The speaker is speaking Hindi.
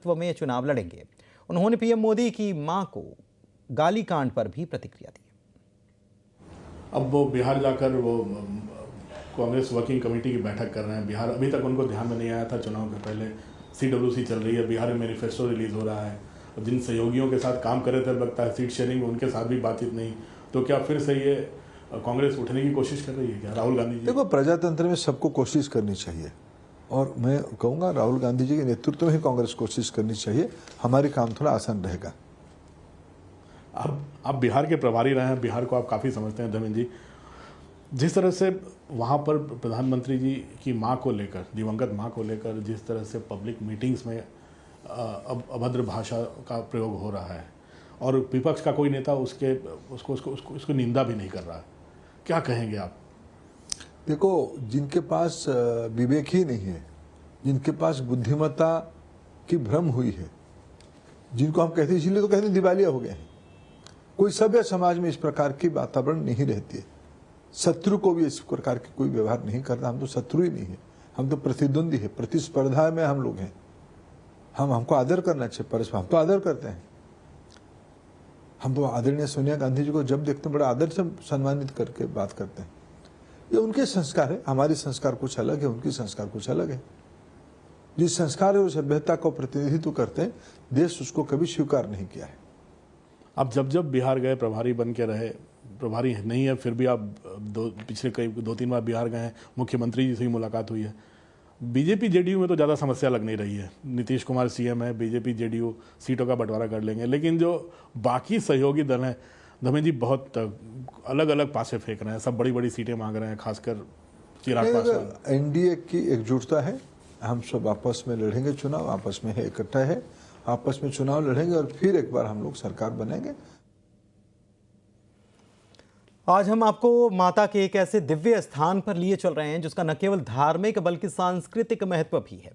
नेतृत्व में चुनाव लड़ेंगे। उन्होंने पीएम मोदी की मां को गाली कांड पर भी प्रतिक्रिया दी। अब वो बिहार जाकर वो कांग्रेस वर्किंग कमेटी की बैठक कर रहे हैं। बिहार अभी तक उनको ध्यान में नहीं आया था। चुनाव के पहले CWC चल रही है, बिहार में मैनिफेस्टो रिलीज हो रहा है। और जिन सहयोगियों के साथ काम कर रहे थे, लगता है सीट शेयरिंग में उनके साथ भी बातचीत नहीं, तो क्या फिर से ये कांग्रेस उठने की कोशिश कर रही है क्या? राहुल गांधी जी, देखो, प्रजातंत्र में सबको कोशिश करनी चाहिए और मैं कहूँगा राहुल गांधी जी के नेतृत्व में ही कांग्रेस कोशिश करनी चाहिए। हमारी काम थोड़ा आसान रहेगा। आप बिहार के प्रभारी रहे हैं, बिहार को आप काफ़ी समझते हैं धर्मेंद्र जी। जिस तरह से वहाँ पर प्रधानमंत्री जी की माँ को लेकर, दिवंगत माँ को लेकर जिस तरह से पब्लिक मीटिंग्स में अब अभद्र भाषा का प्रयोग हो रहा है और विपक्ष का कोई नेता उसको निंदा भी नहीं कर रहा है, क्या कहेंगे आप? देखो, जिनके पास विवेक ही नहीं है, जिनके पास बुद्धिमत्ता की भ्रम हुई है, जिनको हम कहते हैं, इसलिए तो कहते हैं दिवालिया हो गए हैं। कोई सभ्य समाज में इस प्रकार की वातावरण नहीं रहती है। शत्रु को भी इस प्रकार की कोई व्यवहार नहीं करता। हम तो शत्रु ही नहीं है, हम तो प्रतिद्वंदी है, प्रतिस्पर्धा में हम लोग हैं। हमको आदर करना चाहिए परस्पर, हम तो आदर करते हैं। हम तो आदरणीय सोनिया गांधी जी को जब देखते हैं बड़ा आदर से सम्मानित करके बात करते हैं। ये उनके संस्कार है, हमारी संस्कार कुछ अलग है, उनकी संस्कार कुछ अलग है। जिस संस्कार है वो सभ्यता को प्रतिनिधित्व करते हैं, देश उसको कभी स्वीकार नहीं किया है। आप जब बिहार गए, प्रभारी बन के रहे, प्रभारी नहीं है फिर भी आप पिछले कई 2-3 बार बिहार गए हैं, मुख्यमंत्री जी से भी मुलाकात हुई है। बीजेपी जेडीयू में तो ज़्यादा समस्या लग नहीं रही है। नीतीश कुमार CM है, बीजेपी जेडीयू सीटों का बंटवारा कर लेंगे, लेकिन जो बाकी सहयोगी दल हैं धर्मेंद्र जी, बहुत अलग अलग पासे फेंक रहे हैं। सब बड़ी बड़ी सीटें मांग रहे हैं, खासकर चिराग पासवान। NDA की एकजुटता है, हम सब आपस में लड़ेंगे चुनाव, आपस में है, इकट्ठा है, आपस में चुनाव लड़ेंगे और फिर एक बार हम लोग सरकार बनेंगे। आज हम आपको माता के एक ऐसे दिव्य स्थान पर लिए चल रहे हैं जिसका न केवल धार्मिक बल्कि सांस्कृतिक महत्व भी है।